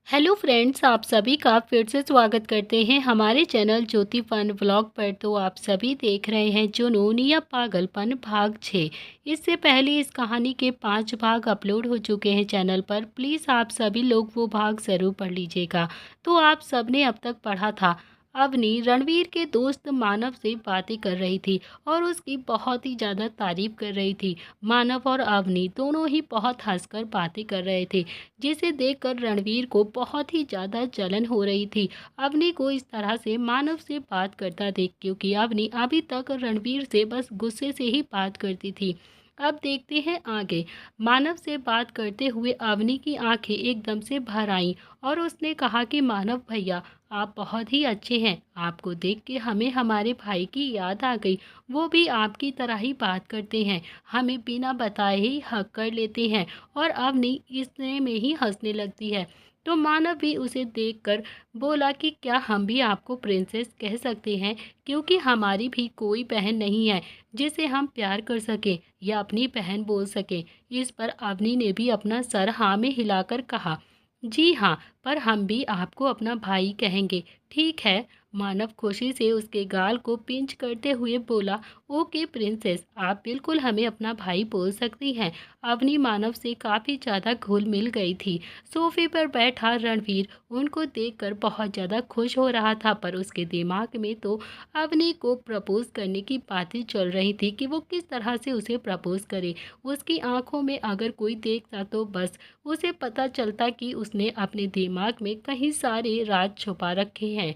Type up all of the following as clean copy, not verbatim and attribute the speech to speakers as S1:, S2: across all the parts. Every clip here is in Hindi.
S1: हेलो फ्रेंड्स, आप सभी का फिर से स्वागत करते हैं हमारे चैनल ज्योति फन व्लॉग पर। तो आप सभी देख रहे हैं जुनून या पागलपन भाग 6। इससे पहले इस कहानी के 5 भाग अपलोड हो चुके हैं चैनल पर। प्लीज़ आप सभी लोग वो भाग ज़रूर पढ़ लीजिएगा। तो आप सबने अब तक पढ़ा था, अवनी रणवीर के दोस्त मानव से बातें कर रही थी और उसकी बहुत ही ज़्यादा तारीफ कर रही थी। मानव और अवनी दोनों ही बहुत हंसकर बातें कर रहे थे, जिसे देखकर रणवीर को बहुत ही ज़्यादा जलन हो रही थी अवनी को इस तरह से मानव से बात करता देख, क्योंकि अवनी अभी तक रणवीर से बस गुस्से से ही बात करती थी। अब देखते हैं आगे। मानव से बात करते हुए अवनी की आंखें एकदम से भर आईं और उसने कहा कि मानव भैया, आप बहुत ही अच्छे हैं। आपको देख के हमें हमारे भाई की याद आ गई। वो भी आपकी तरह ही बात करते हैं, हमें बिना बताए ही हक कर लेते हैं। और अवनी इतने में ही हंसने लगती है। तो मानव भी उसे देखकर बोला कि क्या हम भी आपको प्रिंसेस कह सकते हैं, क्योंकि हमारी भी कोई बहन नहीं है जिसे हम प्यार कर सकें या अपनी बहन बोल सकें। इस पर अवनी ने भी अपना सर हाँ में हिलाकर कहा, जी हाँ, पर हम भी आपको अपना भाई कहेंगे, ठीक है। मानव खुशी से उसके गाल को पिंच करते हुए बोला, ओके प्रिंसेस, आप बिल्कुल हमें अपना भाई बोल सकती हैं। अवनी मानव से काफ़ी ज़्यादा घुल मिल गई थी। सोफे पर बैठा रणवीर उनको देखकर बहुत ज़्यादा खुश हो रहा था, पर उसके दिमाग में तो अवनी को प्रपोज करने की बातें चल रही थी कि वो किस तरह से उसे प्रपोज करे। उसकी आंखों में अगर कोई देखता तो बस उसे पता चलता कि उसने अपने दिमाग में कहीं सारे राज छुपा रखे हैं।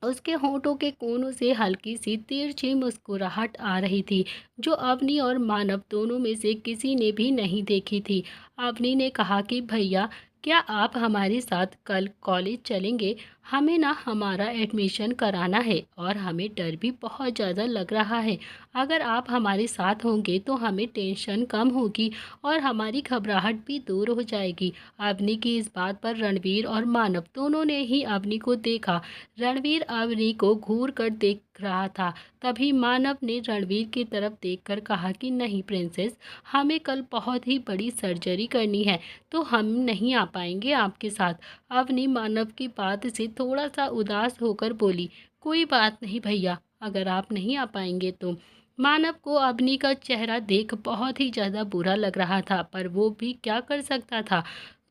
S1: उसके होठों के कोनों से हल्की सी तिरछी मुस्कुराहट आ रही थी, जो अवनी और मानव दोनों में से किसी ने भी नहीं देखी थी। अवनी ने कहा कि भैया, क्या आप हमारे साथ कल कॉलेज चलेंगे? हमें ना हमारा एडमिशन कराना है और हमें डर भी बहुत ज़्यादा लग रहा है। अगर आप हमारे साथ होंगे तो हमें टेंशन कम होगी और हमारी घबराहट भी दूर हो जाएगी। अवनी की इस बात पर रणवीर और मानव दोनों ने ही अवनी को देखा। रणवीर अवनी को घूर कर देख रहा था। तभी मानव ने रणवीर की तरफ देखकर कहा कि नहीं प्रिंसेस, हमें कल बहुत ही बड़ी सर्जरी करनी है, तो हम नहीं आ पाएंगे आपके साथ। अवनी मानव की बात से थोड़ा सा उदास होकर बोली, कोई बात नहीं भैया, अगर आप नहीं आ पाएंगे तो। मानव को अवनी का चेहरा देख बहुत ही ज़्यादा बुरा लग रहा था, पर वो भी क्या कर सकता था।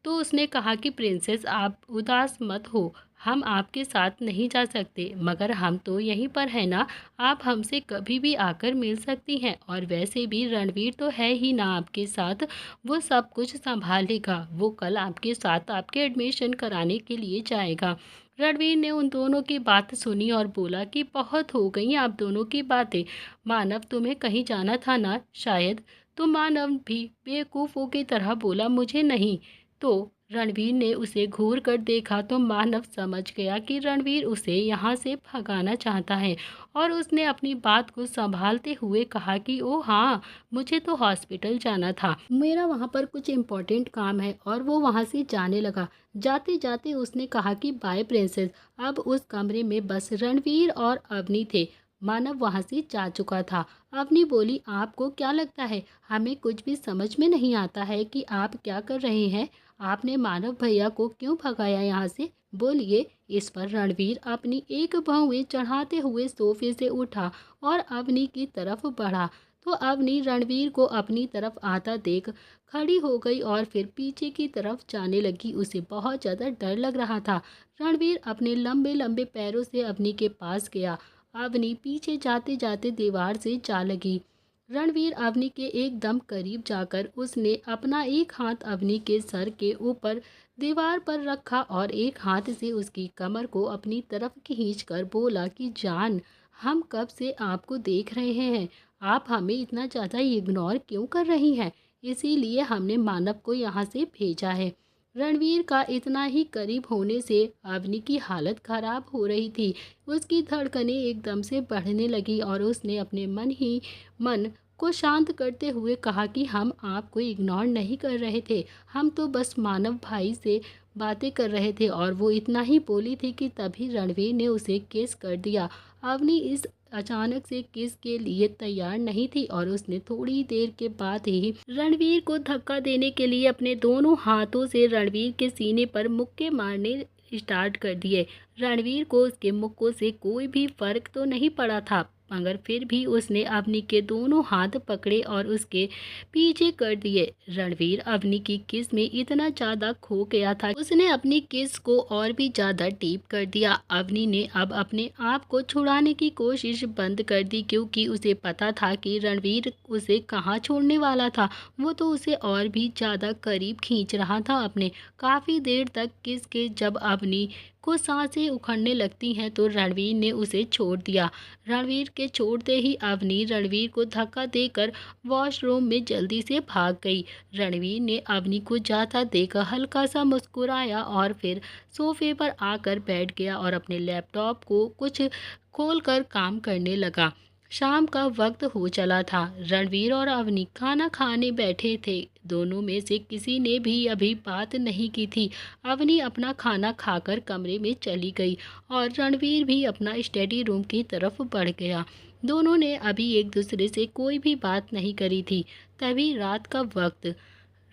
S1: तो उसने कहा कि प्रिंसेस, आप उदास मत हो, हम आपके साथ नहीं जा सकते, मगर हम तो यहीं पर है ना, आप हमसे कभी भी आकर मिल सकती हैं। और वैसे भी रणवीर तो है ही ना आपके साथ, वो सब कुछ संभालेगा। वो कल आपके साथ आपके एडमिशन कराने के लिए जाएगा। रणवीर ने उन दोनों की बात सुनी और बोला कि बहुत हो गई आप दोनों की बातें। मानव, तुम्हें कहीं जाना था ना शायद? तो मानव भी बेवकूफ़ों की तरह बोला, मुझे नहीं। तो रणवीर ने उसे घूर कर देखा तो मानव समझ गया कि रणवीर उसे यहाँ से भगाना चाहता है, और उसने अपनी बात को संभालते हुए कहा कि ओ हाँ, मुझे तो हॉस्पिटल जाना था, मेरा वहाँ पर कुछ इम्पोर्टेंट काम है। और वो वहाँ से जाने लगा। जाते जाते उसने कहा कि बाय प्रिंसेस। अब उस कमरे में बस रणवीर और अवनी थे। मानव वहाँ से जा चुका था। अवनी बोली, आपको क्या लगता है हमें कुछ भी समझ में नहीं आता है कि आप क्या कर रहे हैं? आपने मानव भैया को क्यों भगाया यहाँ से? बोलिए। इस पर रणवीर अपनी एक भौवें चढ़ाते हुए सोफे से उठा और अवनी की तरफ बढ़ा। तो अवनी रणवीर को अपनी तरफ आता देख खड़ी हो गई और फिर पीछे की तरफ जाने लगी। उसे बहुत ज़्यादा डर लग रहा था। रणवीर अपने लंबे लंबे पैरों से अवनी के पास गया। अवनी पीछे जाते जाते दीवार से जा लगी। रणवीर अवनी के एकदम करीब जाकर उसने अपना एक हाथ अवनी के सर के ऊपर दीवार पर रखा और एक हाथ से उसकी कमर को अपनी तरफ खींचकर बोला कि जान, हम कब से आपको देख रहे हैं, आप हमें इतना ज़्यादा इग्नोर क्यों कर रही हैं? इसीलिए हमने मानव को यहाँ से भेजा है। रणवीर का इतना ही करीब होने से अवनी की हालत खराब हो रही थी। उसकी धड़कनें एकदम से बढ़ने लगी और उसने अपने मन ही मन को शांत करते हुए कहा कि हम आपको इग्नोर नहीं कर रहे थे, हम तो बस मानव भाई से बातें कर रहे थे और वो इतना ही बोली थी कि तभी रणवीर ने उसे किस कर दिया। अवनी इस अचानक से किस के लिए तैयार नहीं थी और उसने थोड़ी देर के बाद ही रणवीर को धक्का देने के लिए अपने दोनों हाथों से रणवीर के सीने पर मुक्के मारने स्टार्ट कर दिए। रणवीर को उसके मुक्कों से कोई भी फर्क तो नहीं पड़ा था, मगर फिर भी उसने अवनी के दोनों हाथ पकड़े और उसके पीछे कर दिए। रणवीर अवनी की किस में इतना ज़्यादा खो गया था, उसने अपनी किस को और भी ज़्यादा डीप कर दिया। अवनी ने अब अपने आप को छुड़ाने की कोशिश बंद कर दी, क्योंकि उसे पता था कि रणवीर उसे कहाँ छोड़ने वाला था। वो तो उसे और भी ज़्यादा करीब खींच रहा था अपने। काफ़ी देर तक किस के जब अवनी को सांसें उखड़ने लगती हैं तो रणवीर ने उसे छोड़ दिया। रणवीर के छोड़ते ही अवनी रणवीर को धक्का देकर वॉशरूम में जल्दी से भाग गई। रणवीर ने अवनी को जाता देखकर हल्का सा मुस्कुराया और फिर सोफे पर आकर बैठ गया और अपने लैपटॉप को कुछ खोलकर काम करने लगा। शाम का वक्त हो चला था। रणवीर और अवनी खाना खाने बैठे थे। दोनों में से किसी ने भी अभी बात नहीं की थी। अवनी अपना खाना खाकर कमरे में चली गई और रणवीर भी अपना स्टडी रूम की तरफ बढ़ गया। दोनों ने अभी एक दूसरे से कोई भी बात नहीं करी थी। तभी रात का वक्त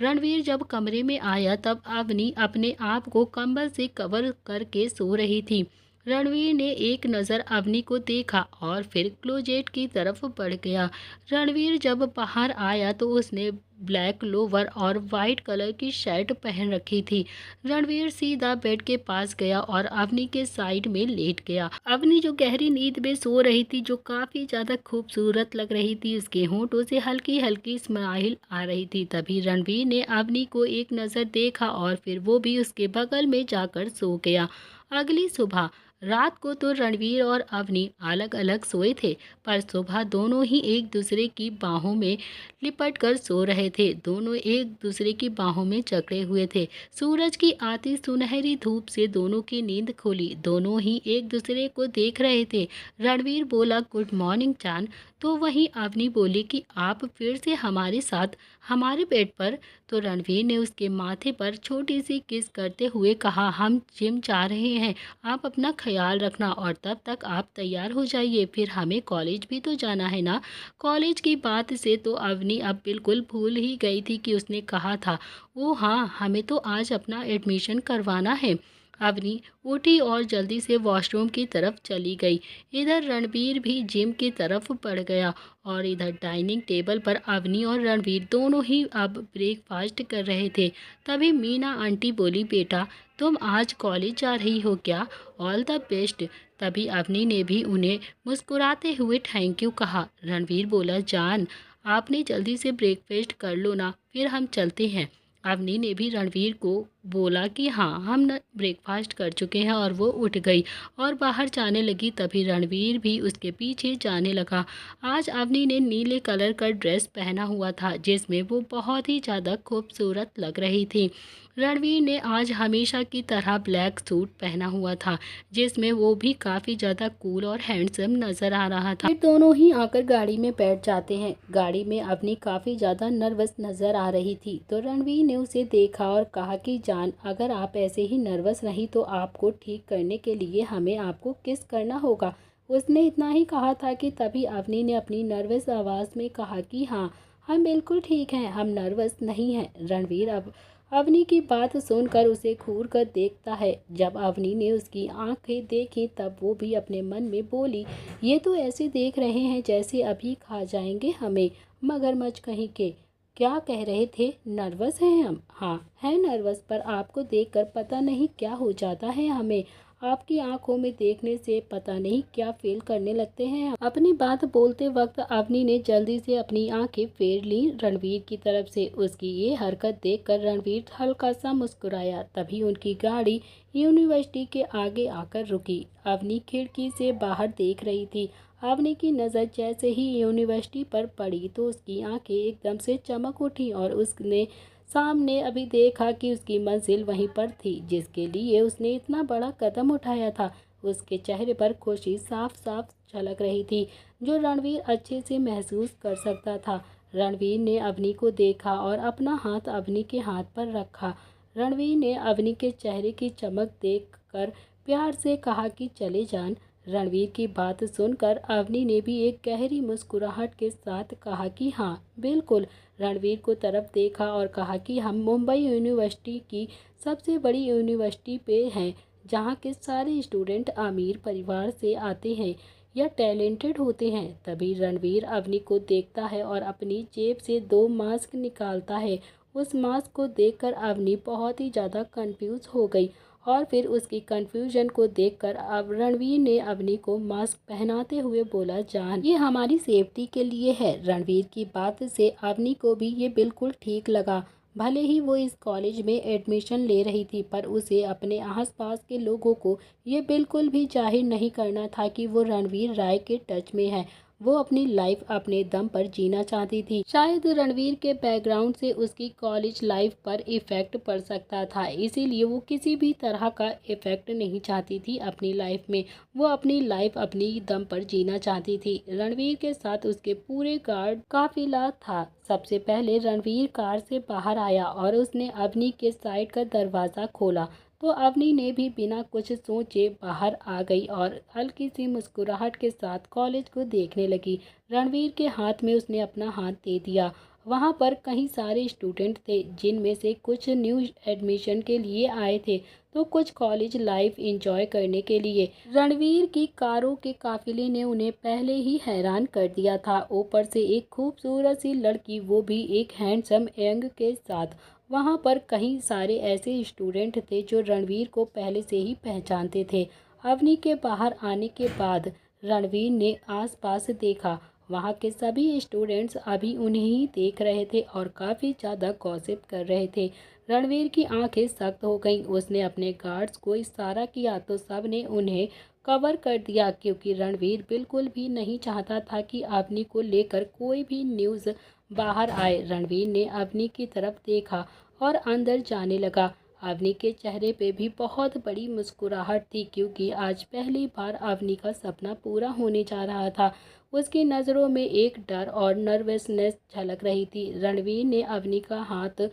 S1: रणवीर जब कमरे में आया तब अवनी अपने आप को कंबल से कवर करके सो रही थी। रणवीर ने एक नज़र अवनी को देखा और फिर क्लोजेट की तरफ बढ़ गया। रणवीर जब बाहर आया तो उसने ब्लैक लोवर और वाइट कलर की शर्ट पहन रखी थी। रणवीर सीधा बेड के पास गया और अवनी के साइड में लेट गया। अवनी जो गहरी नींद में सो रही थी, जो काफ़ी ज़्यादा खूबसूरत लग रही थी, उसके होंठों से हल्की हल्की स्माइल आ रही थी। तभी रणवीर ने अवनी को एक नज़र देखा और फिर वो भी उसके बगल में जाकर सो गया। अगली सुबह रात को तो रणवीर और अवनी अलग अलग सोए थे, पर सुबह दोनों ही एक दूसरे की बाहों में लिपट कर सो रहे थे। दोनों एक दूसरे की बाहों में जकड़े हुए थे। सूरज की आती सुनहरी धूप से दोनों की नींद खुली। दोनों ही एक दूसरे को देख रहे थे। रणवीर बोला, गुड मॉर्निंग जान। तो वहीं अवनी बोली कि आप फिर से हमारे साथ हमारे बेड पर। तो रणवीर ने उसके माथे पर छोटी सी किस करते हुए कहा, हम जिम जा रहे हैं, आप अपना ख्याल रखना और तब तक आप तैयार हो जाइए, फिर हमें कॉलेज भी तो जाना है ना। कॉलेज की बात से तो अवनी अब बिल्कुल भूल ही गई थी कि उसने कहा था। ओ हाँ, हमें तो आज अपना एडमिशन करवाना है। अवनी उठी और जल्दी से वॉशरूम की तरफ चली गई। इधर रणवीर भी जिम की तरफ बढ़ गया और इधर डाइनिंग टेबल पर अवनी और रणवीर दोनों ही अब ब्रेकफास्ट कर रहे थे। तभी मीना आंटी बोली, बेटा तुम आज कॉलेज जा रही हो क्या? All the best. तभी अवनी ने भी उन्हें मुस्कुराते हुए थैंक यू कहा। रणवीर बोला, जान आपने जल्दी से ब्रेकफास्ट कर लो ना, फिर हम चलते हैं। अवनी ने भी रणवीर को बोला कि हाँ, हम न ब्रेकफास्ट कर चुके हैं और वो उठ गई और बाहर जाने लगी। तभी रणवीर भी उसके पीछे जाने लगा। आज अवनी ने नीले कलर का ड्रेस पहना हुआ था, जिसमें वो बहुत ही ज़्यादा खूबसूरत लग रही थी। रणवीर ने आज हमेशा की तरह ब्लैक सूट पहना हुआ था, जिसमें वो भी काफ़ी ज़्यादा कूल और हैंडसम नज़र आ रहा था। फिर दोनों ही आकर गाड़ी में बैठ जाते हैं। गाड़ी में अवनी काफ़ी ज़्यादा नर्वस नज़र आ रही थी, तो रणवीर ने उसे देखा और कहा कि जान, अगर आप ऐसे ही नर्वस रही तो आपको ठीक करने के लिए हमें आपको किस करना होगा। उसने इतना ही कहा था कि तभी अवनी ने अपनी नर्वस आवाज़ में कहा कि हाँ, हम बिल्कुल ठीक हैं, हम नर्वस नहीं हैं। रणवीर अब अवनी की बात सुनकर उसे घूर कर देखता है। जब अवनी ने उसकी आंखें देखी तब वो भी अपने मन में बोली, ये तो ऐसे देख रहे हैं जैसे अभी खा जाएंगे हमें, मगरमच्छ कहीं के। क्या कह रहे थे, नर्वस हैं हम? हाँ है नर्वस, पर आपको देखकर पता नहीं क्या हो जाता है हमें। आपकी आंखों में देखने से पता नहीं क्या फील करने लगते हैं। अपनी बात बोलते वक्त अवनी ने जल्दी से अपनी आंखें फेर ली रणवीर की तरफ से। उसकी ये हरकत देखकर रणवीर हल्का सा मुस्कुराया। तभी उनकी गाड़ी यूनिवर्सिटी के आगे आकर रुकी। अवनी खिड़की से बाहर देख रही थी। अवनी की नज़र जैसे ही यूनिवर्सिटी पर पड़ी तो उसकी आंखें एकदम से चमक उठी और उसने सामने अभी देखा कि उसकी मंजिल वहीं पर थी, जिसके लिए उसने इतना बड़ा कदम उठाया था। उसके चेहरे पर खुशी साफ साफ झलक रही थी, जो रणवीर अच्छे से महसूस कर सकता था। रणवीर ने अवनी को देखा और अपना हाथ अवनी के हाथ पर रखा। रणवीर ने अवनी के चेहरे की चमक देखकर प्यार से कहा कि चले जान। रणवीर की बात सुनकर अवनी ने भी एक गहरी मुस्कुराहट के साथ कहा कि हाँ बिल्कुल। रणवीर को तरफ देखा और कहा कि हम मुंबई यूनिवर्सिटी की सबसे बड़ी यूनिवर्सिटी पे हैं, जहाँ के सारे स्टूडेंट अमीर परिवार से आते हैं या टैलेंटेड होते हैं। तभी रणवीर अवनी को देखता है और अपनी जेब से 2 मास्क निकालता है। उस मास्क को देखकर अवनी बहुत ही ज़्यादा कंफ्यूज हो गई और फिर उसकी कंफ्यूजन को देखकर अब रणवीर ने अवनी को मास्क पहनाते हुए बोला, जान ये हमारी सेफ्टी के लिए है। रणवीर की बात से अवनी को भी ये बिल्कुल ठीक लगा। भले ही वो इस कॉलेज में एडमिशन ले रही थी, पर उसे अपने आसपास के लोगों को ये बिल्कुल भी जाहिर नहीं करना था कि वो रणवीर राय के टच में है। वो अपनी लाइफ अपने दम पर जीना चाहती थी। शायद रणवीर के बैकग्राउंड से उसकी कॉलेज लाइफ पर इफ़ेक्ट पड़ सकता था, इसीलिए वो किसी भी तरह का इफ़ेक्ट नहीं चाहती थी अपनी लाइफ में। वो अपनी लाइफ अपनी दम पर जीना चाहती थी। रणवीर के साथ उसके पूरे गार्ड काफिला था। सबसे पहले रणवीर कार से बाहर आया और उसने अवनी के साइड का दरवाज़ा खोला तो अवनी ने भी बिना कुछ सोचे बाहर आ गई और हल्की सी मुस्कुराहट के साथ कॉलेज को देखने लगी। रणवीर के हाथ में उसने अपना हाथ दे दिया। वहाँ पर कई सारे स्टूडेंट थे, जिनमें से कुछ न्यू एडमिशन के लिए आए थे तो कुछ कॉलेज लाइफ एंजॉय करने के लिए। रणवीर की कारों के काफिले ने उन्हें पहले ही हैरान कर दिया था। ऊपर से एक खूबसूरत सी लड़की, वो भी एक हैंडसम यंग के साथ। वहाँ पर कई सारे ऐसे स्टूडेंट थे जो रणवीर को पहले से ही पहचानते थे। अवनी के बाहर आने के बाद रणवीर ने आसपास देखा। वहाँ के सभी स्टूडेंट्स अभी उन्हें ही देख रहे थे और काफ़ी ज़्यादा गॉसिप कर रहे थे। रणवीर की आंखें सख्त हो गईं। उसने अपने गार्ड्स को इशारा किया तो सब ने उन्हें कवर कर दिया, क्योंकि रणवीर बिल्कुल भी नहीं चाहता था कि अवनी को लेकर कोई भी न्यूज़ बाहर आए। रणवीर ने अवनी की तरफ देखा और अंदर जाने लगा। अवनी के चेहरे पे भी बहुत बड़ी मुस्कुराहट थी, क्योंकि आज पहली बार अवनी का सपना पूरा होने जा रहा था। उसकी नज़रों में एक डर और नर्वसनेस झलक रही थी। रणवीर ने अवनी का हाथ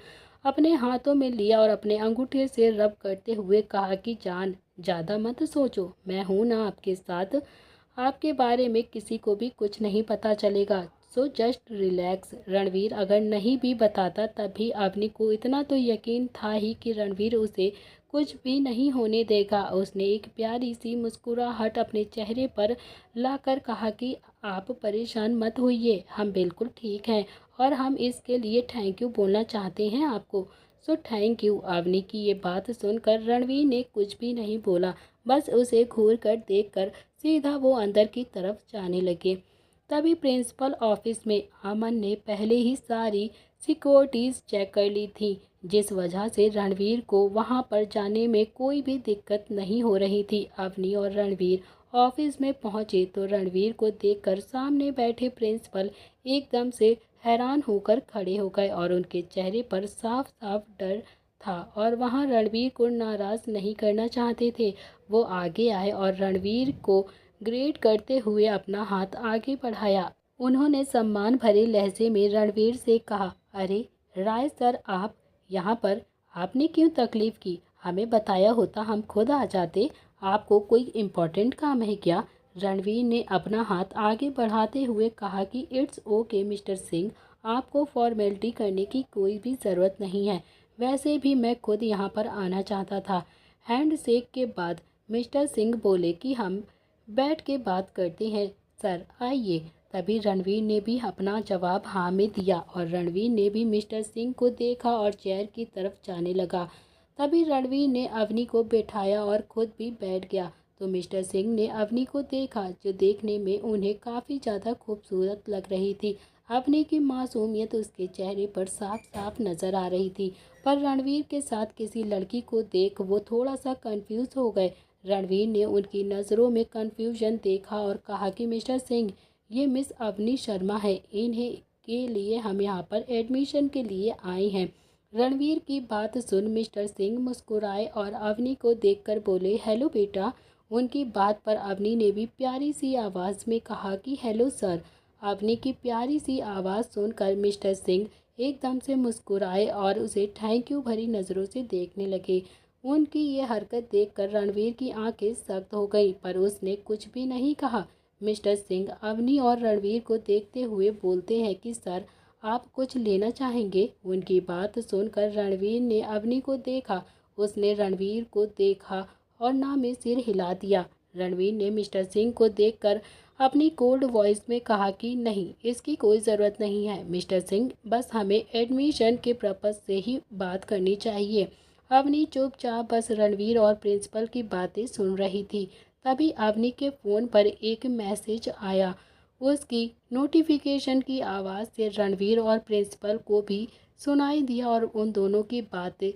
S1: अपने हाथों में लिया और अपने अंगूठे से रब करते हुए कहा कि जान, ज़्यादा मत सोचो, मैं हूँ ना आपके साथ। आपके बारे में किसी को भी कुछ नहीं पता चलेगा, सो जस्ट रिलैक्स। रणवीर अगर नहीं भी बताता तब भी अवनी को इतना तो यकीन था ही कि रणवीर उसे कुछ भी नहीं होने देगा। उसने एक प्यारी सी मुस्कुराहट अपने चेहरे पर लाकर कहा कि आप परेशान मत होइए, हम बिल्कुल ठीक हैं और हम इसके लिए थैंक यू बोलना चाहते हैं आपको। So thank you. अवनी की ये बात सुनकर रणवीर ने कुछ भी नहीं बोला, बस उसे घूर कर देखकर सीधा वो अंदर की तरफ जाने लगे। तभी प्रिंसिपल ऑफिस में अमन ने पहले ही सारी सिक्योरिटीज़ चेक कर ली थी, जिस वजह से रणवीर को वहां पर जाने में कोई भी दिक्कत नहीं हो रही थी। अवनी और रणवीर ऑफिस में पहुंचे तो रणवीर को देखकर सामने बैठे प्रिंसिपल एकदम से हैरान होकर खड़े हो गए और उनके चेहरे पर साफ साफ डर था और वहां रणवीर को नाराज़ नहीं करना चाहते थे। वो आगे आए और रणवीर को ग्रेट करते हुए अपना हाथ आगे बढ़ाया। उन्होंने सम्मान भरे लहजे में रणवीर से कहा, अरे राय सर, आप यहाँ पर, आपने क्यों तकलीफ़ की? हमें बताया होता हम खुद आ जाते। आपको कोई इम्पोर्टेंट काम है क्या? रणवीर ने अपना हाथ आगे बढ़ाते हुए कहा कि इट्स ओके मिस्टर सिंह, आपको फॉर्मेलिटी करने की कोई भी ज़रूरत नहीं है। वैसे भी मैं खुद यहाँ पर आना चाहता था। हैंडशेक के बाद मिस्टर सिंह बोले कि हम बैठ के बात करते हैं सर, आइए। तभी रणवीर ने भी अपना जवाब हाँ में दिया और रणवीर ने भी मिस्टर सिंह को देखा और चेयर की तरफ जाने लगा। तभी रणवीर ने अवनी को बैठाया और खुद भी बैठ गया तो मिस्टर सिंह ने अवनी को देखा, जो देखने में उन्हें काफ़ी ज़्यादा खूबसूरत लग रही थी। अवनी की मासूमियत उसके चेहरे पर साफ साफ नज़र आ रही थी, पर रणवीर के साथ किसी लड़की को देख वो थोड़ा सा कंफ्यूज हो गए। रणवीर ने उनकी नज़रों में कन्फ्यूजन देखा और कहा कि मिस्टर सिंह, ये मिस अवनी शर्मा है, इन्हें के लिए हम यहाँ पर एडमिशन के लिए आए हैं। रणवीर की बात सुन मिस्टर सिंह मुस्कुराए और अवनी को देखकर बोले, हेलो बेटा। उनकी बात पर अवनी ने भी प्यारी सी आवाज़ में कहा कि हेलो सर। अवनी की प्यारी सी आवाज़ सुनकर मिस्टर सिंह एकदम से मुस्कुराए और उसे थैंक यू भरी नज़रों से देखने लगे। उनकी ये हरकत देखकर रणवीर की आंखें सख्त हो गईं, पर उसने कुछ भी नहीं कहा। मिस्टर सिंह अवनी और रणवीर को देखते हुए बोलते हैं कि सर, आप कुछ लेना चाहेंगे? उनकी बात सुनकर रणवीर ने अवनी को देखा। उसने रणवीर को देखा और ना में सिर हिला दिया। रणवीर ने मिस्टर सिंह को देखकर अपनी कोल्ड वॉइस में कहा कि नहीं, इसकी कोई ज़रूरत नहीं है मिस्टर सिंह, बस हमें एडमिशन के पर्पज़ से ही बात करनी चाहिए। अवनी चुपचाप बस रणवीर और प्रिंसिपल की बातें सुन रही थी। तभी अवनी के फ़ोन पर एक मैसेज आया। उसकी नोटिफिकेशन की आवाज़ से रणवीर और प्रिंसिपल को भी सुनाई दिया और उन दोनों की बातें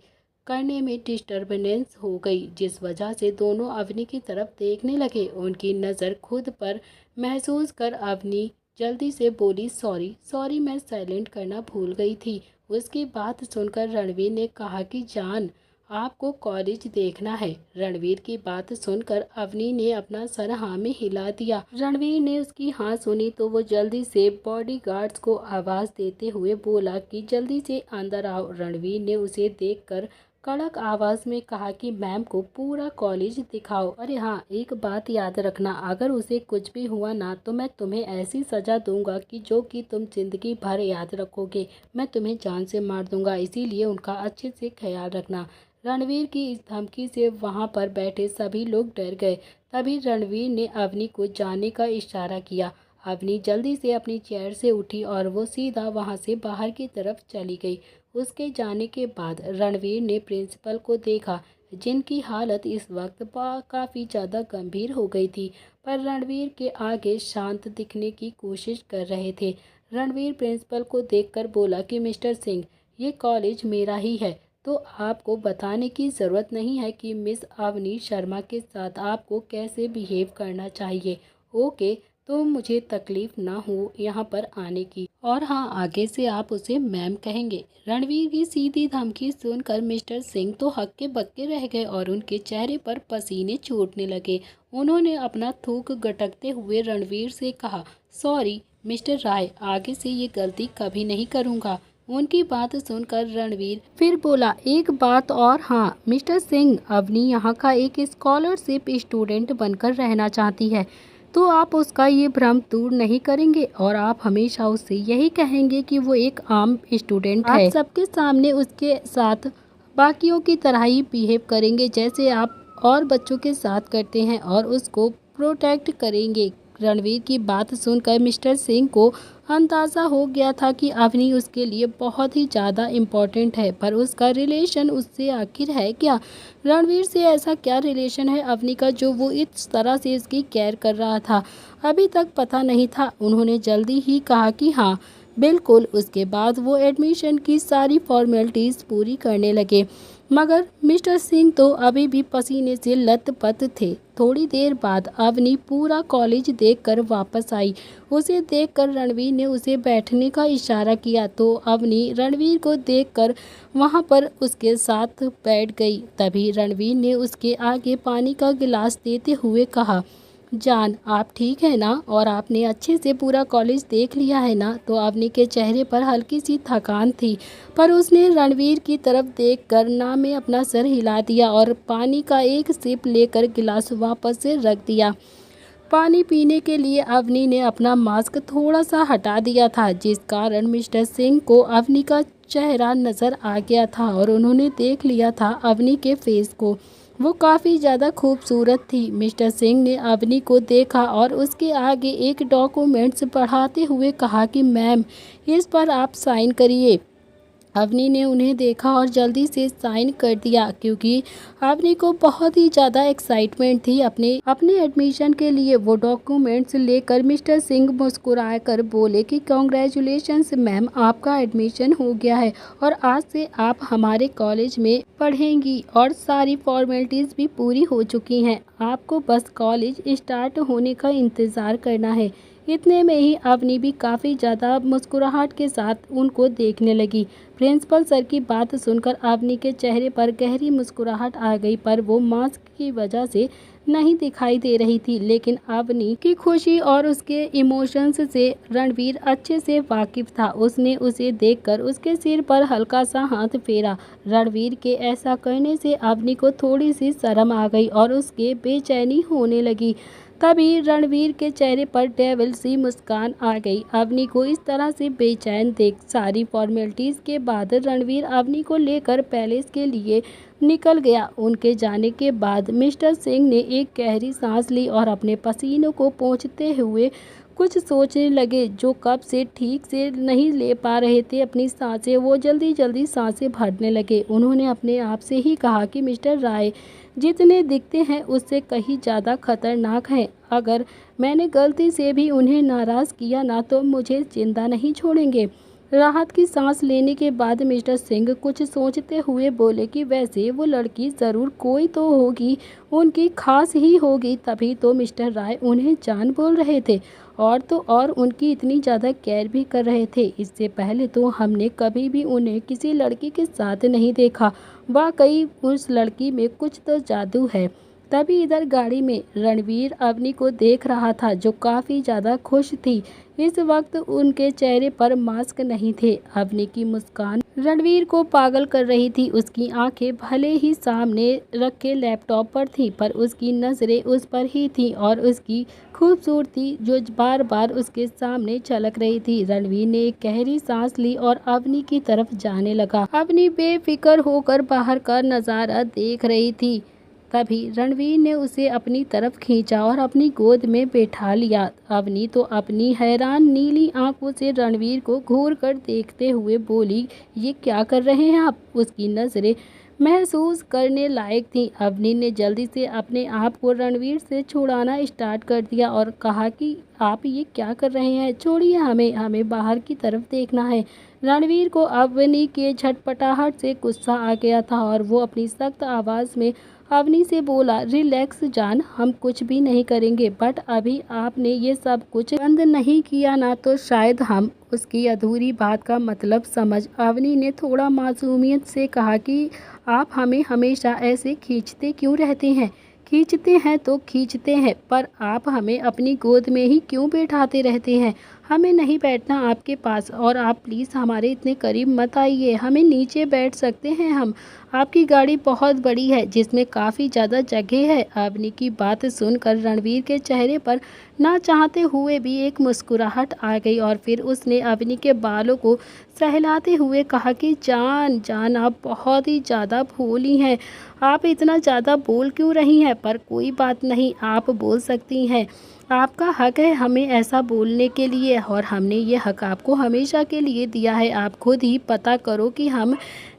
S1: करने में डिस्टर्बेंस हो गई, जिस वजह से दोनों अवनी की तरफ देखने लगे। उनकी नज़र खुद पर महसूस कर अवनी जल्दी से बोली, सॉरी सॉरी, मैं साइलेंट करना भूल गई थी। उसकी बात सुनकर रणवीर ने कहा कि जान, आपको कॉलेज देखना है। रणवीर की बात सुनकर अवनी ने अपना सर हाँ में हिला दिया। रणवीर ने उसकी हाँ सुनी तो वो जल्दी से बॉडीगार्ड्स को आवाज़ देते हुए बोला कि जल्दी से अंदर आओ। रणवीर ने उसे देखकर कड़क आवाज़ में कहा कि मैम को पूरा कॉलेज दिखाओ। अरे हाँ, एक बात याद रखना, अगर उसे कुछ भी हुआ ना तो मैं तुम्हें ऐसी सज़ा दूंगा कि जो कि तुम जिंदगी भर याद रखोगे। मैं तुम्हें जान से मार दूंगा, इसीलिए उनका अच्छे से ख्याल रखना। रणवीर की इस धमकी से वहाँ पर बैठे सभी लोग डर गए। तभी रणवीर ने अवनी को जाने का इशारा किया। अवनी जल्दी से अपनी चेयर से उठी और वो सीधा वहाँ से बाहर की तरफ चली गई। उसके जाने के बाद रणवीर ने प्रिंसिपल को देखा, जिनकी हालत इस वक्त काफ़ी ज़्यादा गंभीर हो गई थी, पर रणवीर के आगे शांत दिखने की कोशिश कर रहे थे। रणवीर प्रिंसिपल को देखकर बोला कि मिस्टर सिंह, ये कॉलेज मेरा ही है, तो आपको बताने की ज़रूरत नहीं है कि मिस अवनी शर्मा के साथ आपको कैसे बिहेव करना चाहिए। ओके, तो मुझे तकलीफ़ ना हो यहाँ पर आने की, और हाँ, आगे से आप उसे मैम कहेंगे। रणवीर की सीधी धमकी सुनकर मिस्टर सिंह तो हक्के बक्के रह गए और उनके चेहरे पर पसीने छूटने लगे। उन्होंने अपना थूक गटकते हुए रणवीर से कहा, सॉरी मिस्टर राय, आगे से ये गलती कभी नहीं करूँगा। उनकी बात सुनकर रणवीर फिर बोला, एक बात और, हाँ मिस्टर सिंह, अवनी यहाँ का एक स्कॉलरशिप स्टूडेंट बनकर रहना चाहती है, तो आप उसका ये भ्रम दूर नहीं करेंगे और आप हमेशा उससे यही कहेंगे कि वो एक आम स्टूडेंट है। आप सबके सामने उसके साथ बाकियों की तरह ही बिहेव करेंगे जैसे आप और बच्चों के साथ करते हैं, और उसको प्रोटेक्ट करेंगे। रणवीर की बात सुनकर मिस्टर सिंह को अंदाज़ा हो गया था कि अवनी उसके लिए बहुत ही ज़्यादा इम्पोर्टेंट है, पर उसका रिलेशन उससे आखिर है क्या? रणवीर से ऐसा क्या रिलेशन है अवनी का जो वो इस तरह से इसकी केयर कर रहा था? अभी तक पता नहीं था। उन्होंने जल्दी ही कहा कि हाँ बिल्कुल। उसके बाद वो एडमिशन की सारी फॉर्मेलिटीज़ पूरी करने लगे, मगर मिस्टर सिंह तो अभी भी पसीने से लथपथ थे। थोड़ी देर बाद अवनी पूरा कॉलेज देखकर वापस आई। उसे देखकर रणवीर ने उसे बैठने का इशारा किया तो अवनी रणवीर को देखकर वहां पर उसके साथ बैठ गई। तभी रणवीर ने उसके आगे पानी का गिलास देते हुए कहा, जान, आप ठीक है ना, और आपने अच्छे से पूरा कॉलेज देख लिया है ना? तो अवनी के चेहरे पर हल्की सी थकान थी, पर उसने रणवीर की तरफ देखकर ना में अपना सर हिला दिया और पानी का एक सिप लेकर गिलास वापस से रख दिया। पानी पीने के लिए अवनी ने अपना मास्क थोड़ा सा हटा दिया था, जिस कारण मिस्टर सिंह को अवनी का चेहरा नज़र आ गया था और उन्होंने देख लिया था अवनी के फेस को। वो काफ़ी ज़्यादा खूबसूरत थी। मिस्टर सिंह ने अवनी को देखा और उसके आगे एक डॉक्यूमेंट्स पढ़ाते हुए कहा कि मैम, इस पर आप साइन करिए। अवनी ने उन्हें देखा और जल्दी से साइन कर दिया, क्योंकि अवनी को बहुत ही ज़्यादा एक्साइटमेंट थी अपने एडमिशन के लिए। वो डॉक्यूमेंट्स लेकर मिस्टर सिंह मुस्कुरा कर बोले कि कॉन्ग्रेचुलेशंस मैम, आपका एडमिशन हो गया है और आज से आप हमारे कॉलेज में पढ़ेंगी और सारी फॉर्मेलिटीज़ भी पूरी हो चुकी हैं। आपको बस कॉलेज स्टार्ट होने का इंतज़ार करना है। इतने में ही अवनी भी काफ़ी ज़्यादा मुस्कुराहट के साथ उनको देखने लगी। प्रिंसिपल सर की बात सुनकर अवनी के चेहरे पर गहरी मुस्कुराहट आ गई, पर वो मास्क की वजह से नहीं दिखाई दे रही थी। लेकिन अवनी की खुशी और उसके इमोशंस से रणवीर अच्छे से वाकिफ था। उसने उसे देखकर उसके सिर पर हल्का सा हाथ फेरा। रणवीर के ऐसा करने से अवनी को थोड़ी सी शर्म आ गई और उसके बेचैनी होने लगी। तभी रणवीर के चेहरे पर डेविल सी मुस्कान आ गई। अवनी को इस तरह से बेचैन देख सारी फॉर्मेलिटीज़ के बाद रणवीर अवनी को लेकर पैलेस के लिए निकल गया। उनके जाने के बाद मिस्टर सिंह ने एक गहरी सांस ली और अपने पसीनों को पोंछते हुए कुछ सोचने लगे। जो कब से ठीक से नहीं ले पा रहे थे अपनी सांसें, वो जल्दी जल्दी सांसें भरने लगे। उन्होंने अपने आप से ही कहा कि मिस्टर राय जितने दिखते हैं उससे कहीं ज़्यादा खतरनाक हैं। अगर मैंने गलती से भी उन्हें नाराज़ किया ना तो मुझे जिंदा नहीं छोड़ेंगे। राहत की सांस लेने के बाद मिस्टर सिंह कुछ सोचते हुए बोले कि वैसे वो लड़की ज़रूर कोई तो होगी, उनकी खास ही होगी, तभी तो मिस्टर राय उन्हें जान बोल रहे थे और तो और उनकी इतनी ज़्यादा केयर भी कर रहे थे। इससे पहले तो हमने कभी भी उन्हें किसी लड़की के साथ नहीं देखा। वाकई उस लड़की में कुछ तो जादू है। तभी इधर गाड़ी में रणवीर अवनी को देख रहा था, जो काफ़ी ज़्यादा खुश थी। इस वक्त उनके चेहरे पर मास्क नहीं थे। अवनी की मुस्कान रणवीर को पागल कर रही थी। उसकी आंखें भले ही सामने रखे लैपटॉप पर थीं, पर उसकी नज़रें उस पर ही थीं और उसकी खूबसूरती जो बार बार उसके सामने झलक रही थी। रणवीर ने एक गहरी सांस ली और अवनी की तरफ जाने लगा। अवनी बेफिक्र होकर बाहर का नज़ारा देख रही थी। तभी रणवीर ने उसे अपनी तरफ खींचा और अपनी गोद में बैठा लिया। अवनी तो अपनी हैरान नीली आंखों से रणवीर को घूर कर देखते हुए बोली, ये क्या कर रहे हैं आप? उसकी नज़रें महसूस करने लायक थी। अवनी ने जल्दी से अपने आप को रणवीर से छुड़ाना स्टार्ट कर दिया और कहा कि आप ये क्या कर रहे हैं? छोड़िए हमें, हमें बाहर की तरफ देखना है। रणवीर को अवनी के झटपटाहट से गुस्सा आ गया था और वो अपनी सख्त आवाज़ में अवनी से बोला, रिलैक्स जान, हम कुछ भी नहीं करेंगे, बट अभी आपने ये सब कुछ बंद नहीं किया ना तो शायद हम उसकी अधूरी बात का मतलब समझ। अवनी ने थोड़ा मासूमियत से कहा कि आप हमें हमेशा ऐसे खींचते क्यों रहते हैं? खींचते हैं तो खींचते हैं, पर आप हमें अपनी गोद में ही क्यों बैठाते रहते हैं? हमें नहीं बैठना आपके पास और आप प्लीज़ हमारे इतने करीब मत आइए। हमें नीचे बैठ सकते हैं हम। आपकी गाड़ी बहुत बड़ी है जिसमें काफ़ी ज़्यादा जगह है। अवनी की बात सुनकर रणवीर के चेहरे पर ना चाहते हुए भी एक मुस्कुराहट आ गई और फिर उसने अवनी के बालों को सहलाते हुए कहा कि जान जान, आप बहुत ही ज़्यादा भोली हैं। आप इतना ज़्यादा बोल क्यों रही हैं? पर कोई बात नहीं, आप बोल सकती हैं। आपका हक है हमें ऐसा बोलने के लिए और हमने ये हक आपको हमेशा के लिए दिया है। आप खुद ही पता करो कि हम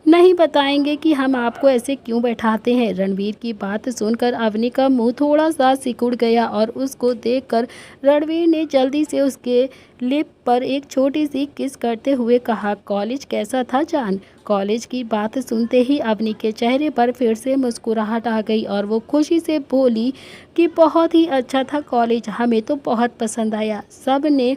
S1: नहीं बताएंगे कि हम आपको ऐसे क्यों बैठाते हैं। रणवीर की बात सुनकर अवनी का मुंह थोड़ा सा सिकुड़ गया और उसको देखकर रणवीर ने जल्दी से उसके लिप पर एक छोटी सी किस करते हुए कहा, कॉलेज कैसा था जान? कॉलेज की बात सुनते ही अवनी के चेहरे पर फिर से मुस्कुराहट आ गई और वो खुशी से बोली कि बहुत ही अच्छा था कॉलेज, हमें तो बहुत पसंद आया। सब ने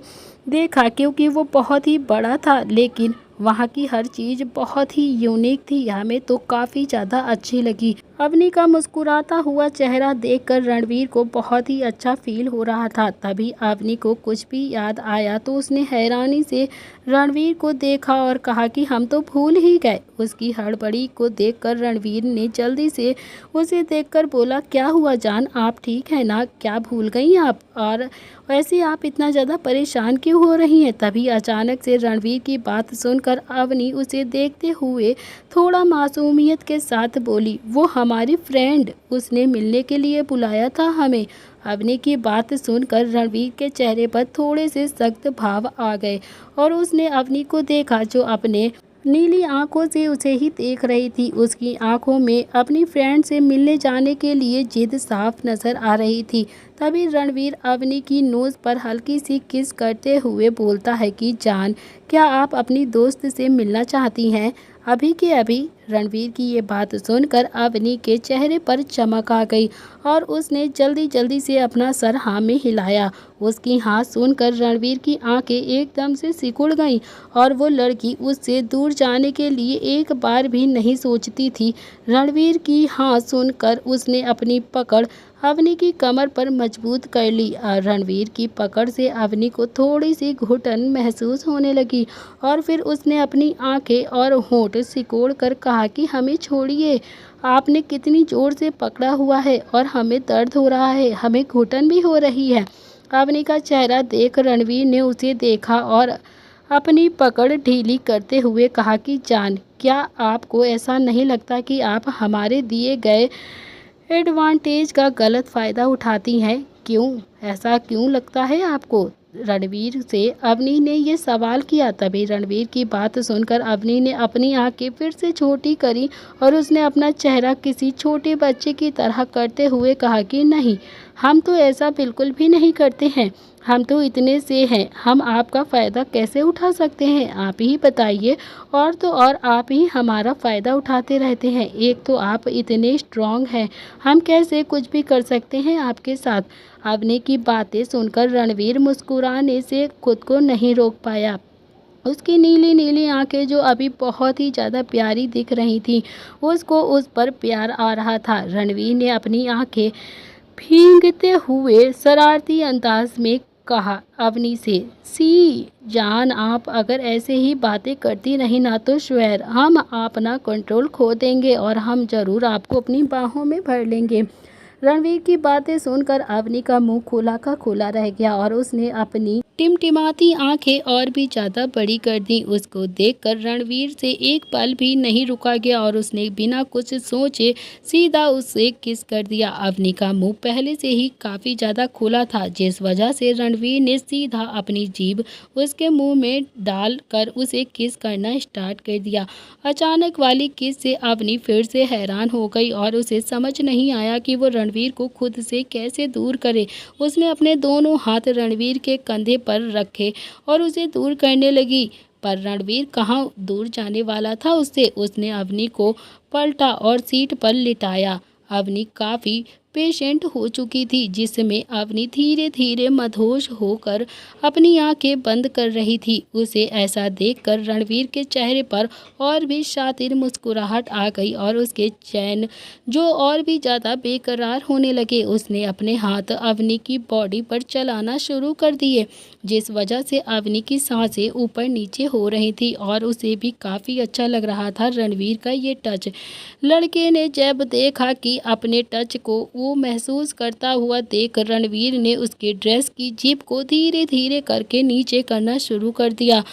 S1: देखा क्योंकि वो बहुत ही बड़ा था, लेकिन वहाँ की हर चीज़ बहुत ही यूनिक थी। हमें तो काफ़ी ज़्यादा अच्छी लगी। अवनी का मुस्कुराता हुआ चेहरा देखकर रणवीर को बहुत ही अच्छा फील हो रहा था। तभी अवनी को कुछ भी याद आया तो उसने हैरानी से रणवीर को देखा और कहा कि हम तो भूल ही गए। उसकी हड़बड़ी को देखकर रणवीर ने जल्दी से उसे देखकर बोला, क्या हुआ जान, आप ठीक है ना? क्या भूल गई आप? और वैसे आप इतना ज़्यादा परेशान क्यों हो रही हैं? तभी अचानक से रणवीर की बात सुनकर अवनी उसे देखते हुए थोड़ा मासूमियत के साथ बोली, वो हमारी फ्रेंड, उसने मिलने के लिए बुलाया था हमें। अवनी की बात सुनकर रणवीर के चेहरे पर थोड़े से सख्त भाव आ गए और उसने अवनी को देखा जो अपने नीली आंखों से उसे ही देख रही थी। उसकी आंखों में अपनी फ्रेंड से मिलने जाने के लिए जिद साफ नज़र आ रही थी। तभी रणवीर अवनी की नोज़ पर हल्की सी किस करते हुए बोलता है कि जान, क्या आप अपनी दोस्त से मिलना चाहती हैं? अभी के अभी रणवीर की ये बात सुनकर अवनी के चेहरे पर चमक आ गई और उसने जल्दी जल्दी से अपना सर हाँ में हिलाया। उसकी हाँ सुनकर रणवीर की आंखें एकदम से सिकुड़ गईं और वो लड़की उससे दूर जाने के लिए एक बार भी नहीं सोचती थी। रणवीर की हाँ सुनकर उसने अपनी पकड़ अवनी की कमर पर मजबूत कर ली और रणवीर की पकड़ से अवनी को थोड़ी सी घुटन महसूस होने लगी और फिर उसने अपनी आंखें और होंठ सिकोड़ कर कहा कि हमें छोड़िए, आपने कितनी जोर से पकड़ा हुआ है और हमें दर्द हो रहा है, हमें घुटन भी हो रही है। अवनी का चेहरा देख रणवीर ने उसे देखा और अपनी पकड़ ढीली करते हुए कहा कि जान, क्या आपको ऐसा नहीं लगता कि आप हमारे दिए गए एडवांटेज का गलत फ़ायदा उठाती हैं? क्यों? ऐसा क्यों लगता है आपको? रणवीर से अवनी ने ये सवाल किया। तभी रणवीर की बात सुनकर अवनी ने अपनी आंखें फिर से छोटी करी और उसने अपना चेहरा किसी छोटे बच्चे की तरह करते हुए कहा कि नहीं, हम तो ऐसा बिल्कुल भी नहीं करते हैं। हम तो इतने से हैं, हम आपका फ़ायदा कैसे उठा सकते हैं, आप ही बताइए। और तो और आप ही हमारा फ़ायदा उठाते रहते हैं। एक तो आप इतने स्ट्रॉन्ग हैं, हम कैसे कुछ भी कर सकते हैं आपके साथ। अवनी की बातें सुनकर रणवीर मुस्कुराने से खुद को नहीं रोक पाया। उसकी नीली नीली आंखें जो अभी बहुत ही ज़्यादा प्यारी दिख रही थीं, उसको उस पर प्यार आ रहा था। रणवीर ने अपनी आंखें भींगते हुए शरारती अंदाज में कहा अवनी से, सी जान, आप अगर ऐसे ही बातें करती रही ना तो श्वेर हम अपना कंट्रोल खो देंगे और हम ज़रूर आपको अपनी बाहों में भर लेंगे। रणवीर की बातें सुनकर अवनी का मुंह खुला का खुला रह गया और उसने अपनी टिमटिमाती आंखें और भी ज़्यादा बड़ी कर दी। उसको देखकर रणवीर से एक पल भी नहीं रुका गया और उसने बिना कुछ सोचे सीधा उससे किस कर दिया। अवनी का मुंह पहले से ही काफ़ी ज़्यादा खुला था, जिस वजह से रणवीर ने सीधा अपनी जीभ उसके मुंह में डाल कर उसे किस करना स्टार्ट कर दिया। अचानक वाली किस से अवनी फिर से हैरान हो गई और उसे समझ नहीं आया कि वो रणवीर को खुद से कैसे दूर करे। उसने अपने दोनों हाथ रणवीर के कंधे पर रखे और उसे दूर करने लगी, पर रणवीर कहाँ दूर जाने वाला था उससे। उसने अवनी को पलटा और सीट पर लिटाया। अवनी काफ़ी पेशेंट हो चुकी थी, जिसमें अवनी धीरे धीरे मदहोश होकर अपनी आंखें बंद कर रही थी। उसे ऐसा देखकर रणवीर के चेहरे पर और भी शातिर मुस्कुराहट आ गई और उसके चैन जो और भी ज़्यादा बेकरार होने लगे। उसने अपने हाथ अवनी की बॉडी पर चलाना शुरू कर दिए, जिस वजह से अवनी की सांसें ऊपर नीचे हो रही थी और उसे भी काफ़ी अच्छा लग रहा था रणवीर का ये टच। लड़के ने जब देखा कि अपने टच को वो महसूस करता हुआ देख रणवीर ने उसके ड्रेस की जिप को धीरे धीरे करके नीचे करना शुरू कर दिया।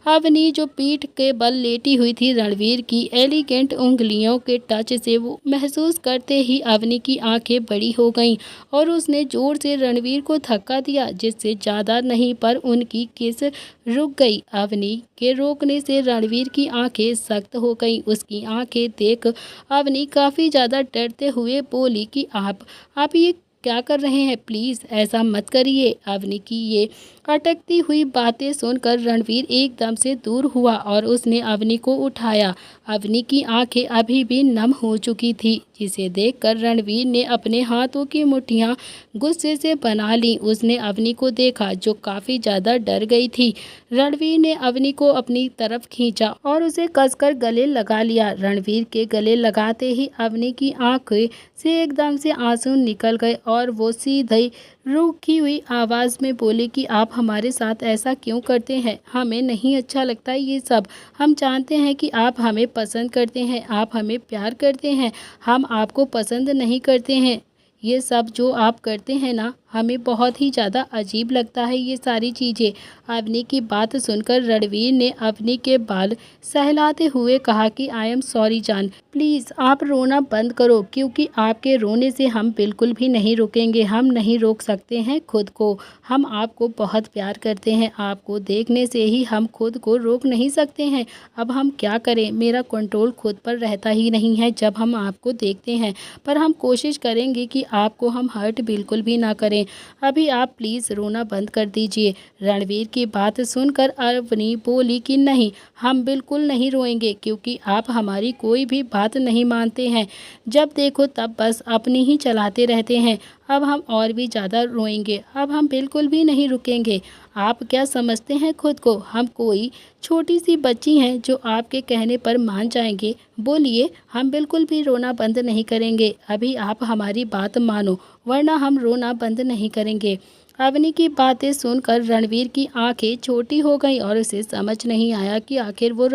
S1: अवनी जो पीठ के बल लेटी हुई थी, रणवीर की एलिगेंट उंगलियों के टच से वो महसूस करते ही अवनी की आंखें बड़ी हो गईं और उसने जोर से रणवीर को धक्का दिया, जिससे ज़्यादा नहीं पर उनकी किस रुक गई। अवनी के रोकने से रणवीर की आंखें सख्त हो गईं। उसकी आंखें देख अवनी काफ़ी ज़्यादा डरते हुए बोली कि आप ये क्या कर रहे हैं, प्लीज़ ऐसा मत करिए। अवनी की ये अटकती हुई बातें सुनकर रणवीर एकदम से दूर हुआ और उसने अवनी को उठाया। अवनी की आंखें अभी भी नम हो चुकी थी, जिसे देखकर रणवीर ने अपने हाथों की मुट्ठियां गुस्से से बना ली। उसने अवनी को देखा जो काफ़ी ज़्यादा डर गई थी। रणवीर ने अवनी को अपनी तरफ खींचा और उसे कसकर गले लगा लिया। रणवीर के गले लगाते ही अवनी की आंखें से एकदम से आंसू निकल गए और वो सीधे रूखी हुई आवाज़ में बोली कि आप हमारे साथ ऐसा क्यों करते हैं, हमें नहीं अच्छा लगता ये सब। हम जानते हैं कि आप हमें पसंद करते हैं, आप हमें प्यार करते हैं, हम आपको पसंद नहीं करते हैं। ये सब जो आप करते हैं ना, हमें बहुत ही ज़्यादा अजीब लगता है ये सारी चीज़ें। अवनी की बात सुनकर रणवीर ने अवनी के बाल सहलाते हुए कहा कि आई एम सॉरी जान, प्लीज़ आप रोना बंद करो, क्योंकि आपके रोने से हम बिल्कुल भी नहीं रुकेंगे। हम नहीं रोक सकते हैं खुद को। हम आपको बहुत प्यार करते हैं, आपको देखने से ही हम खुद को रोक नहीं सकते हैं। अब हम क्या करें, मेरा कंट्रोल खुद पर रहता ही नहीं है जब हम आपको देखते हैं, पर हम कोशिश करेंगे कि आपको हम हर्ट बिल्कुल भी ना करें। हैं। अभी आप प्लीज़ रोना बंद कर दीजिए। रणवीर की बात सुनकर अवनी बोली कि नहीं, हम बिल्कुल नहीं रोएंगे, क्योंकि आप हमारी कोई भी बात नहीं मानते हैं। जब देखो तब बस अपनी ही चलाते रहते हैं। अब हम और भी ज़्यादा रोएंगे। अब हम बिल्कुल भी नहीं रुकेंगे। आप क्या समझते हैं खुद को? हम कोई छोटी सी बच्ची हैं जो आपके कहने पर मान जाएंगे? बोलिए, हम बिल्कुल भी रोना बंद नहीं करेंगे। अभी आप हमारी बात मानो, वरना हम रोना बंद नहीं करेंगे। अवनी की बातें सुनकर रणवीर की आंखें छोटी हो गईं और उसे समझ नहीं आया कि आखिर वो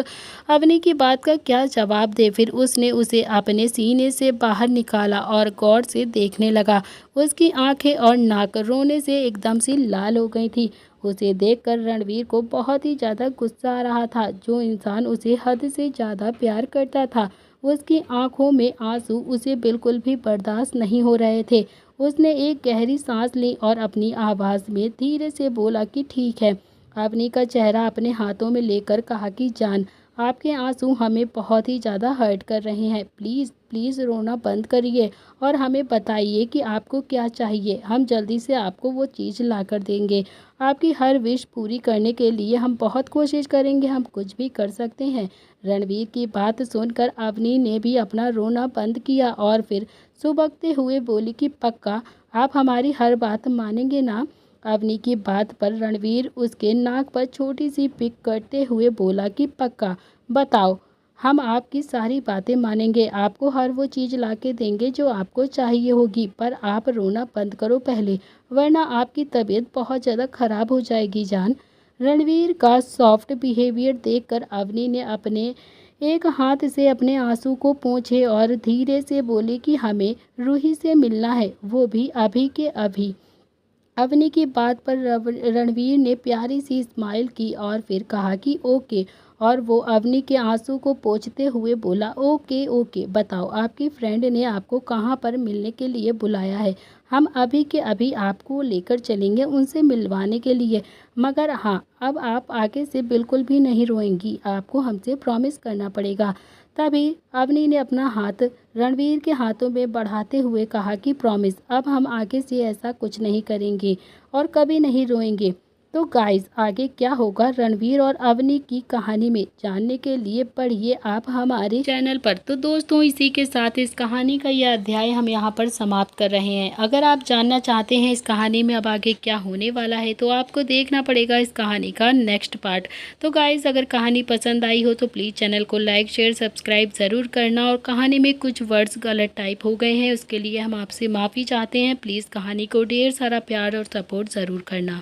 S1: अवनी की बात का क्या जवाब दे। फिर उसने उसे अपने सीने से बाहर निकाला और गौर से देखने लगा। उसकी आंखें और नाक रोने से एकदम से लाल हो गई थी। उसे देखकर रणवीर को बहुत ही ज़्यादा गुस्सा आ रहा था। जो इंसान उसे हद से ज़्यादा प्यार करता था, उसकी आंखों में आंसू उसे बिल्कुल भी बर्दाश्त नहीं हो रहे थे। उसने एक गहरी सांस ली और अपनी आवाज़ में धीरे से बोला कि ठीक है। अवनी का चेहरा अपने हाथों में लेकर कहा कि जान, आपके आंसू हमें बहुत ही ज़्यादा हर्ट कर रहे हैं। प्लीज़ प्लीज़ रोना बंद करिए और हमें बताइए कि आपको क्या चाहिए। हम जल्दी से आपको वो चीज़ ला कर देंगे। आपकी हर विश पूरी करने के लिए हम बहुत कोशिश करेंगे। हम कुछ भी कर सकते हैं। रणवीर की बात सुनकर अवनी ने भी अपना रोना बंद किया और फिर सुबकते हुए बोली कि पक्का आप हमारी हर बात मानेंगे ना? अवनी की बात पर रणवीर उसके नाक पर छोटी सी पिक करते हुए बोला कि पक्का, बताओ, हम आपकी सारी बातें मानेंगे। आपको हर वो चीज़ ला के देंगे जो आपको चाहिए होगी। पर आप रोना बंद करो पहले, वरना आपकी तबीयत बहुत ज़्यादा ख़राब हो जाएगी जान। रणवीर का सॉफ्ट बिहेवियर देखकर अवनी ने अपने एक हाथ से अपने आंसू को पोंछे और धीरे से बोली कि हमें रूही से मिलना है, वो भी अभी के अभी। अवनी की बात पर रणवीर ने प्यारी सी स्माइल की और फिर कहा कि ओके, और वो अवनी के आंसू को पोंछते हुए बोला ओके ओके, बताओ आपकी फ्रेंड ने आपको कहाँ पर मिलने के लिए बुलाया है? हम अभी के अभी आपको लेकर चलेंगे उनसे मिलवाने के लिए। मगर हाँ, अब आप आगे से बिल्कुल भी नहीं रोएंगी। आपको हमसे प्रॉमिस करना पड़ेगा। तभी अवनी ने अपना हाथ रणवीर के हाथों में बढ़ाते हुए कहा कि प्रॉमिस, अब हम आगे से ऐसा कुछ नहीं करेंगे और कभी नहीं रोएंगे। तो गाइस, आगे क्या होगा रणवीर और अवनी की कहानी में जानने के लिए पढ़िए आप हमारे चैनल पर। तो दोस्तों, इसी के साथ इस कहानी का यह अध्याय हम यहाँ पर समाप्त कर रहे हैं। अगर आप जानना चाहते हैं इस कहानी में अब आगे क्या होने वाला है, तो आपको देखना पड़ेगा इस कहानी का नेक्स्ट पार्ट। तो गाइस, अगर कहानी पसंद आई हो तो प्लीज़ चैनल को लाइक शेयर सब्सक्राइब ज़रूर करना। और कहानी में कुछ वर्ड्स गलत टाइप हो गए हैं, उसके लिए हम आपसे माफ़ी चाहते हैं। प्लीज़ कहानी को ढेर सारा प्यार और सपोर्ट ज़रूर करना।